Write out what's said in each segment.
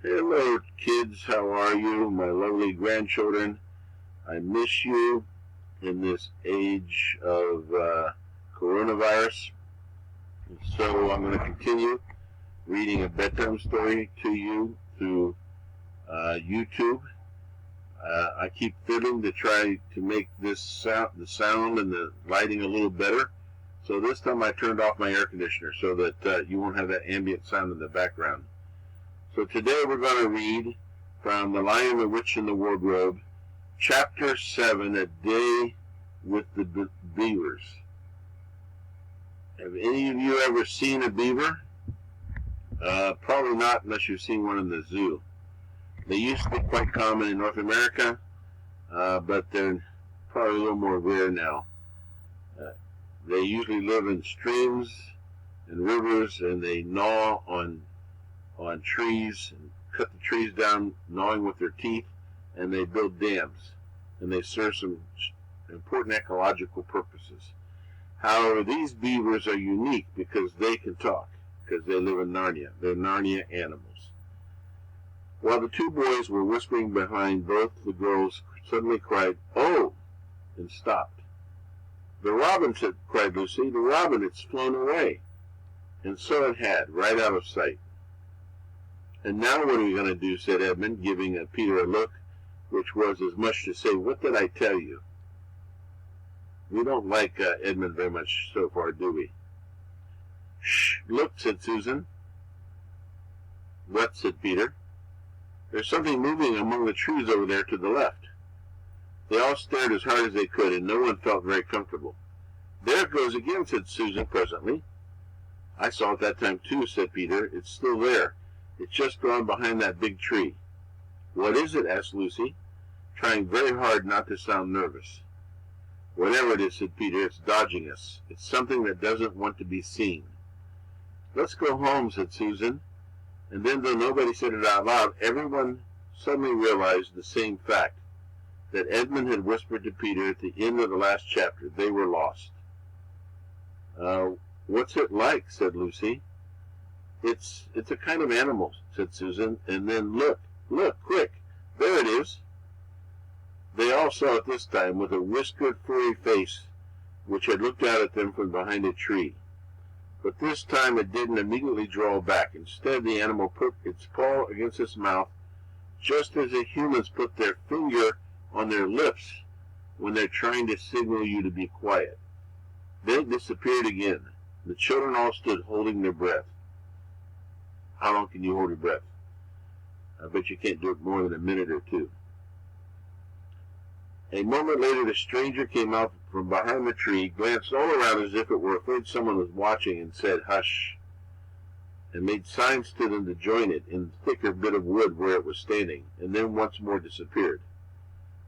Hello, kids. How are you? My lovely grandchildren. I miss you in this age of coronavirus. So I'm going to continue reading a bedtime story to you through YouTube. I keep fiddling to try to make the sound and the lighting a little better. So this time I turned off my air conditioner so that you won't have that ambient sound in the background. So today we're going to read from The Lion, the Witch, and the Wardrobe, Chapter 7, A Day with the Beavers. Have any of you ever seen a beaver? Probably not unless you've seen one in the zoo. They used to be quite common in North America, but they're probably a little more rare now. They usually live in streams and rivers, and they gnaw on trees and cut the trees down, gnawing with their teeth, and they build dams, and they serve some important ecological purposes. However, these beavers are unique because they can talk, because they live in Narnia. They're Narnia animals. While the two boys were whispering behind, both the girls suddenly cried, "Oh!" and stopped. "The robin," cried Lucy. "The robin, it's flown away." And so it had, right out of sight. "And now what are we going to do?" said Edmund, giving Peter a look, which was as much to say, "What did I tell you?" We don't like Edmund very much so far, do we? "Shh, look," said Susan. "What?" said Peter. "There's something moving among the trees over there to the left." They all stared as hard as they could, and no one felt very comfortable. "There it goes again," said Susan presently. "I saw it that time too," said Peter. "It's still there. It's just gone behind that big tree." "What is it?" asked Lucy, trying very hard not to sound nervous. "Whatever it is," said Peter, "it's dodging us. It's something that doesn't want to be seen." "Let's go home," said Susan. And then, though nobody said it out loud, everyone suddenly realized the same fact, that Edmund had whispered to Peter at the end of the last chapter. They were lost. "What's it like?" said Lucy. It's a kind of animal," said Susan, "and then look, quick, there it is." They all saw it this time, with a whiskered, furry face, which had looked out at them from behind a tree. But this time it didn't immediately draw back. Instead, the animal put its paw against its mouth, just as the humans put their finger on their lips when they're trying to signal you to be quiet. Then it disappeared again. The children all stood holding their breath. How long can you hold your breath? I bet you can't do it more than a minute or two. A moment later, the stranger came out from behind the tree, glanced all around as if it were afraid someone was watching, and said, "Hush," and made signs to them to join it in the thicker bit of wood where it was standing, and then once more disappeared.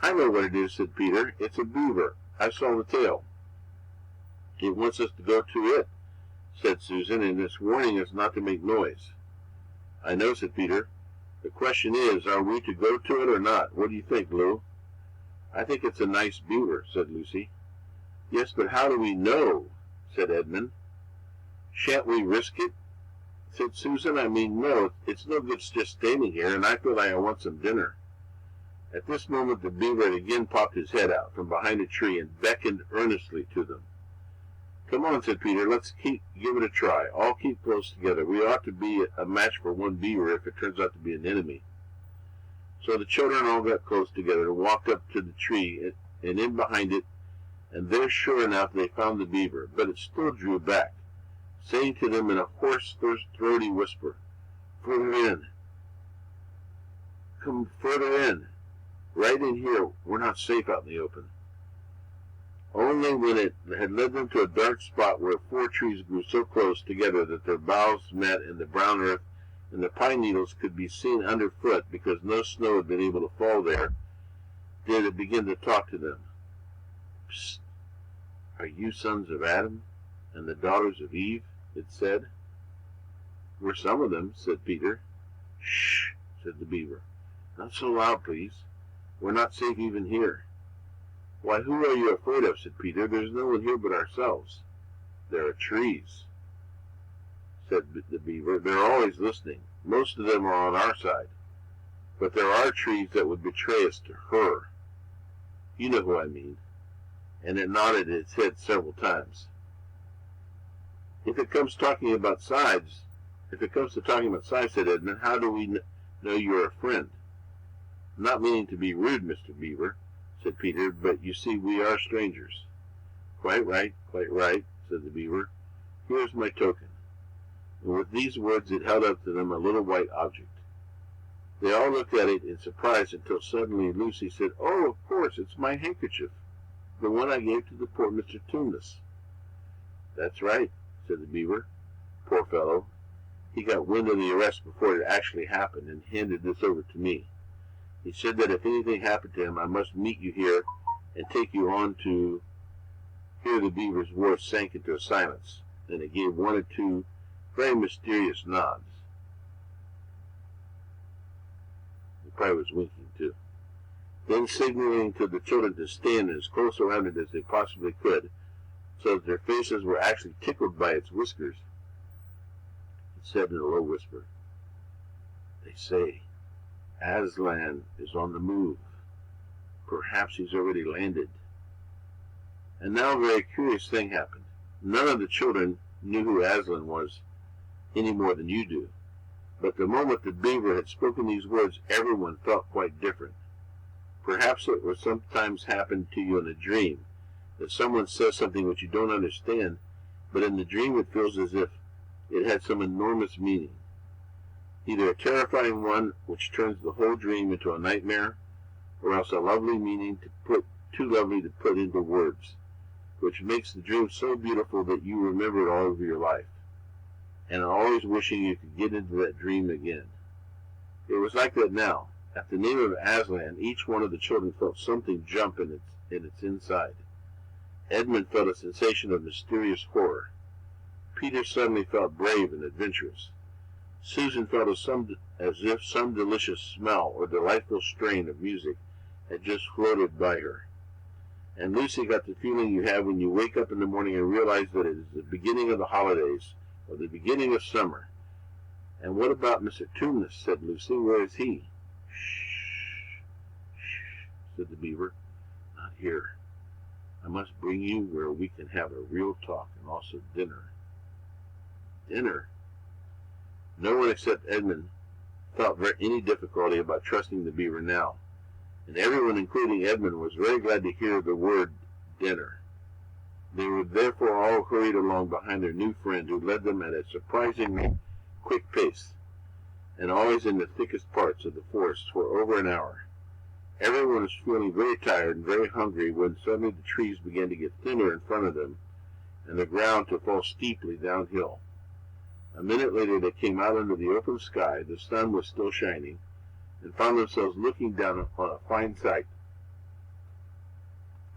"I know what it is," said Peter. "It's a beaver. I saw the tail." "It wants us to go to it," said Susan, "and it's warning us not to make noise." "I know," said Peter. "The question is, are we to go to it or not? What do you think, Lou?" "I think it's a nice beaver," said Lucy. "Yes, but how do we know?" said Edmund. "Shan't we risk it?" said Susan. "I mean, no, it's no good just standing here, and I feel like I want some dinner." At this moment the beaver had again popped his head out from behind a tree and beckoned earnestly to them. "Come on," said Peter, "let's give it a try. All keep close together. We ought to be a match for one beaver if it turns out to be an enemy." So the children all got close together and walked up to the tree and in behind it, and there, sure enough, they found the beaver, but it still drew back, saying to them in a hoarse, throaty whisper, "Further in. Come further in. Right in here. We're not safe out in the open." Only when it had led them to a dark spot where 4 trees grew so close together that their boughs met in the brown earth, and the pine needles could be seen underfoot because no snow had been able to fall there, did it begin to talk to them. "Psst! Are you sons of Adam and the daughters of Eve?" it said. "We're some of them," said Peter. "Shh!" said the beaver. "Not so loud, please. We're not safe even here." "Why, who are you afraid of?" said Peter. "There's no one here but ourselves." "There are trees," said the beaver. "They're always listening. Most of them are on our side." But there are trees that would betray us to her. You know who I mean. And it nodded its head several times. If it comes to talking about sides, said Edmund, how do we know you're a friend? Not meaning to be rude, Mr. Beaver, said Peter, but you see we are strangers. Quite right, said the Beaver. Here's my token. And with these words it held up to them a little white object. They all looked at it in surprise until suddenly Lucy said, Oh, of course, it's my handkerchief, the one I gave to the poor Mr. Tumnus. That's right, said the Beaver. Poor fellow. He got wind of the arrest before it actually happened and handed this over to me. He said that if anything happened to him, I must meet you here and take you on to... Here the Beaver's voice sank into a silence, and it gave one or two very mysterious nods. He probably was winking, too. Then signaling to the children to stand as close around it as they possibly could, so that their faces were actually tickled by its whiskers, he said in a low whisper, They say Aslan is on the move. Perhaps he's already landed. And now a very curious thing happened. None of the children knew who Aslan was any more than you do. But the moment the Beaver had spoken these words, everyone felt quite different. Perhaps it will sometimes happen to you in a dream, that someone says something which you don't understand, but in the dream it feels as if it had some enormous meaning. Either a terrifying one which turns the whole dream into a nightmare, or else a lovely meaning too lovely to put into words, which makes the dream so beautiful that you remember it all over your life, and are always wishing you could get into that dream again. It was like that now. At the name of Aslan, each one of the children felt something jump in its inside. Edmund felt a sensation of mysterious horror. Peter suddenly felt brave and adventurous. Susan felt as if some delicious smell or delightful strain of music had just floated by her. And Lucy got the feeling you have when you wake up in the morning and realize that it is the beginning of the holidays, or the beginning of summer. And what about Mr. Tumnus, said Lucy. Where is he? Shh, said the Beaver. Not here. I must bring you where we can have a real talk and also dinner. Dinner? No one except Edmund felt any difficulty about trusting the Beaver now, and everyone, including Edmund, was very glad to hear the word dinner. They were therefore all hurried along behind their new friend, who led them at a surprisingly quick pace, and always in the thickest parts of the forest for over an hour. Everyone was feeling very tired and very hungry when suddenly the trees began to get thinner in front of them, and the ground to fall steeply downhill. A minute later they came out into the open sky. The sun was still shining, and found themselves looking down upon a fine sight.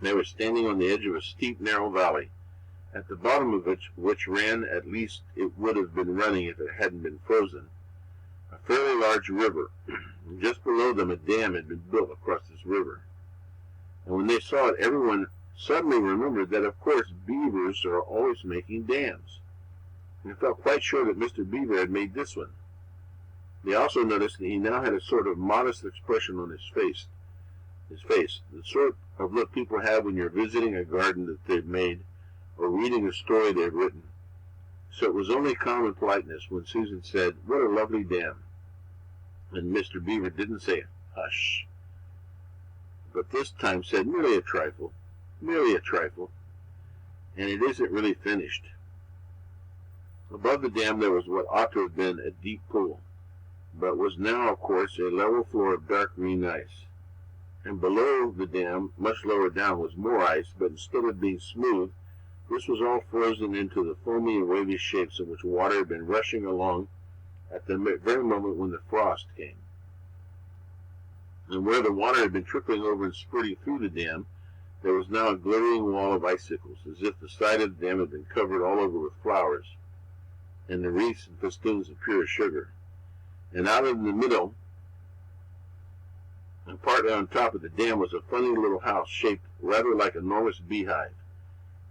They were standing on the edge of a steep, narrow valley, at the bottom of which ran, at least it would have been running if it hadn't been frozen, a fairly large river. Just below them a dam had been built across this river. And when they saw it, everyone suddenly remembered that, of course, beavers are always making dams, and felt quite sure that Mr. Beaver had made this one. They also noticed that he now had a sort of modest expression on his face, the sort of look people have when you're visiting a garden that they've made or reading a story they've written. So it was only common politeness when Susan said, "What a lovely dam," and Mr. Beaver didn't say "hush," but this time said merely a trifle, and it isn't really finished. Above the dam there was what ought to have been a deep pool, but was now, of course, a level floor of dark green ice. And below the dam, much lower down, was more ice, but instead of being smooth, this was all frozen into the foamy and wavy shapes in which water had been rushing along at the very moment when the frost came. And where the water had been trickling over and spurting through the dam, there was now a glittering wall of icicles, as if the side of the dam had been covered all over with flowers, and the wreaths and festoons of pure sugar. And out in the middle, and partly on top of the dam, was a funny little house shaped rather like an enormous beehive,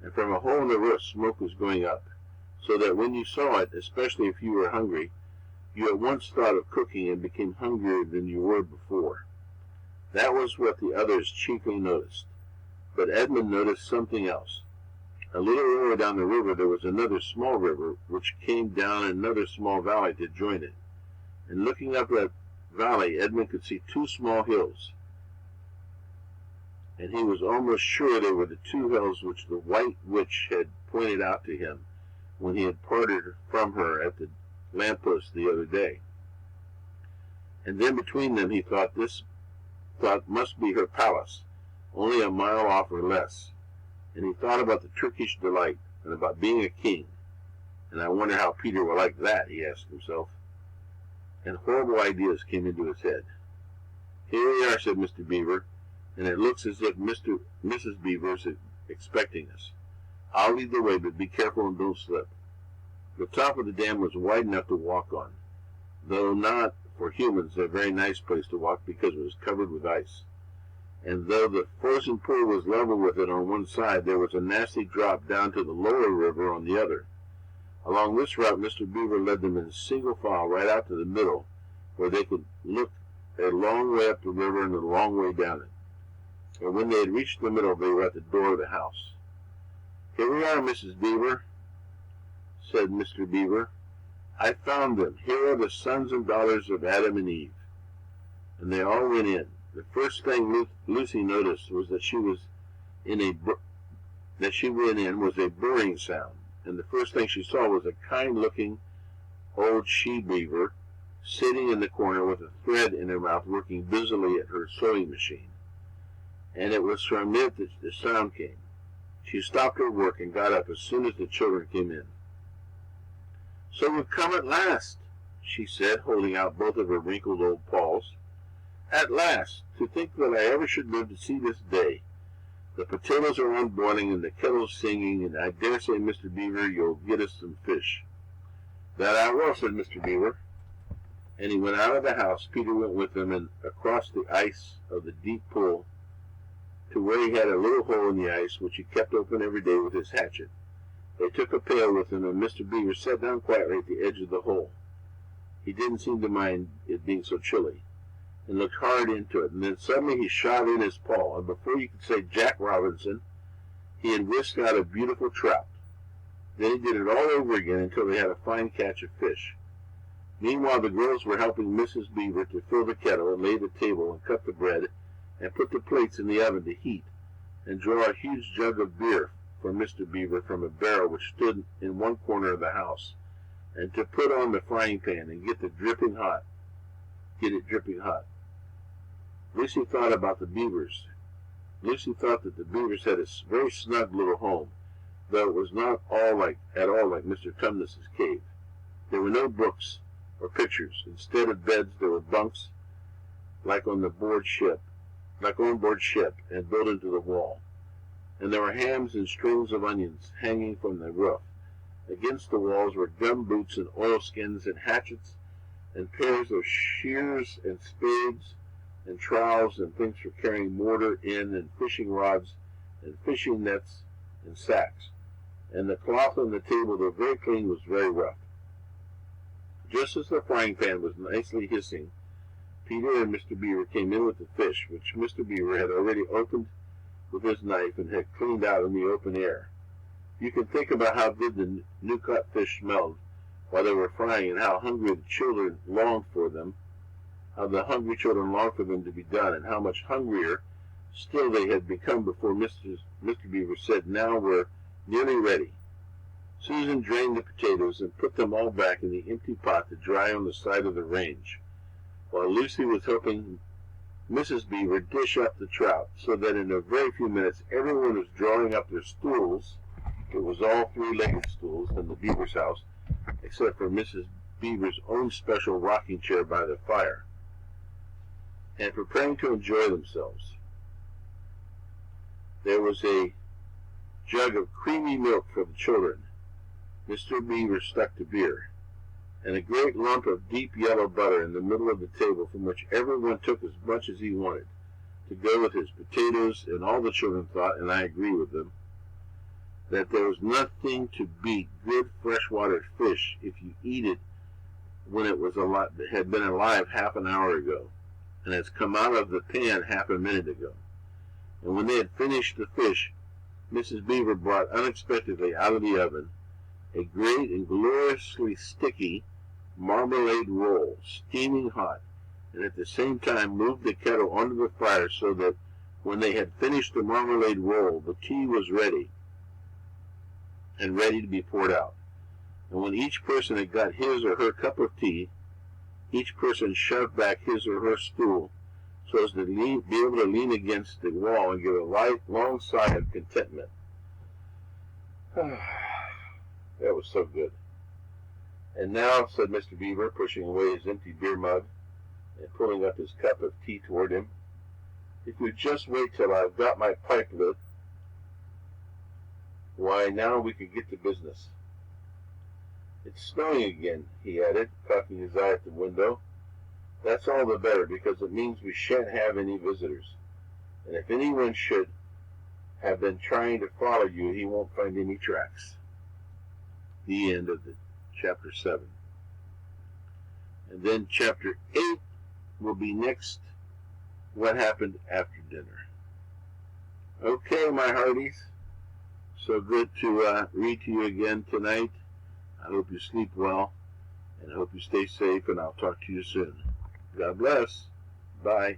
and from a hole in the roof smoke was going up, so that when you saw it, especially if you were hungry, You at once thought of cooking and became hungrier than you were before. That was what the others chiefly noticed. But Edmund noticed something else. A little lower down the river there was another small river which came down another small valley to join it. And looking up that valley, Edmund could see two small hills. And he was almost sure they were the two hills which the White Witch had pointed out to him when he had parted from her at the lamppost the other day. And then between them he thought must be her palace, only a mile off or less. And he thought about the Turkish delight and about being a king. And I wonder how Peter will like that, he asked himself. And horrible ideas came into his head. Here we are, said Mr. Beaver, and it looks as if Mrs. Beaver is expecting us. I'll lead the way, but be careful and don't slip. The top of the dam was wide enough to walk on, though not for humans a very nice place to walk because it was covered with ice. And though the frozen pool was level with it on one side, there was a nasty drop down to the lower river on the other. Along this route, Mr. Beaver led them in single file right out to the middle, where they could look a long way up the river and a long way down it. And when they had reached the middle, they were at the door of the house. Here we are, Mrs. Beaver, said Mr. Beaver. I found them. Here are the sons and daughters of Adam and Eve. And they all went in. The first thing Lucy noticed was that she went in was a burring sound, and the first thing she saw was a kind-looking old she-beaver sitting in the corner with a thread in her mouth, working busily at her sewing machine. And it was from it that the sound came. She stopped her work and got up as soon as the children came in. So we've come at last, she said, holding out both of her wrinkled old paws. At last! To think that I ever should live to see this day. The potatoes are on boiling and the kettle's singing, and I dare say, Mr. Beaver, you'll get us some fish. That I will, said Mr. Beaver. And he went out of the house. Peter went with him and across the ice of the deep pool to where he had a little hole in the ice which he kept open every day with his hatchet. They took a pail with him, and Mr. Beaver sat down quietly at the edge of the hole. He didn't seem to mind it being so chilly, and looked hard into it, and then suddenly he shot in his paw, and before you could say Jack Robinson, he had whisked out a beautiful trout. Then he did it all over again until they had a fine catch of fish. Meanwhile, the girls were helping Mrs. Beaver to fill the kettle and lay the table and cut the bread and put the plates in the oven to heat and draw a huge jug of beer for Mr. Beaver from a barrel which stood in one corner of the house, and to put on the frying pan and get it dripping hot. Lucy thought about the beavers. Lucy thought that the beavers had a very snug little home, though it was not at all like Mr. Tumnus's cave. There were no books or pictures. Instead of beds, there were bunks, like on board ship, and built into the wall. And there were hams and strings of onions hanging from the roof. Against the walls were gum boots and oilskins and hatchets and pairs of shears and spades and trowels and things for carrying mortar in and fishing rods and fishing nets and sacks. And the cloth on the table, though very clean, was very rough. Just as the frying pan was nicely hissing, Peter and Mr. Beaver came in with the fish, which Mr. Beaver had already opened with his knife and had cleaned out in the open air. You can think about how good the new-caught fish smelled while they were frying, and how hungry the children longed for them, how the hungry children longed for them to be done, and how much hungrier still they had become before Mr. Beaver said, "Now we're nearly ready." Susan drained the potatoes and put them all back in the empty pot to dry on the side of the range, while Lucy was helping Mrs. Beaver dish up the trout, so that in a very few minutes everyone was drawing up their stools. It was all three-legged stools in the Beaver's house, except for Mrs. Beaver's own special rocking chair by the fire, and preparing to enjoy themselves. There was a jug of creamy milk for the children. Mr. Beaver stuck to beer, and a great lump of deep yellow butter in the middle of the table, from which everyone took as much as he wanted, to go with his potatoes, and all the children thought, and I agree with them, that there was nothing to beat good freshwater fish if you eat it when it was had been alive half an hour ago, and has come out of the pan half a minute ago. And when they had finished the fish, Mrs. Beaver brought unexpectedly out of the oven a great and gloriously sticky marmalade roll, steaming hot, and at the same time moved the kettle onto the fire so that when they had finished the marmalade roll, the tea was ready and ready to be poured out. And when each person had got his or her cup of tea, each person shoved back his or her stool so as to be able to lean against the wall and give a long sigh of contentment. That was so good. And now, said Mr. Beaver, pushing away his empty beer mug and pulling up his cup of tea toward him, if you just wait till I've got my pipe lit, why, now we could get to business. It's snowing again, he added, cocking his eye at the window. That's all the better, because it means we shan't have any visitors. And if anyone should have been trying to follow you, he won't find any tracks. The end of chapter 7. And then chapter 8 will be next, what happened after dinner. Okay, my hearties, so good to read to you again tonight. I hope you sleep well, and I hope you stay safe, and I'll talk to you soon. God bless. Bye.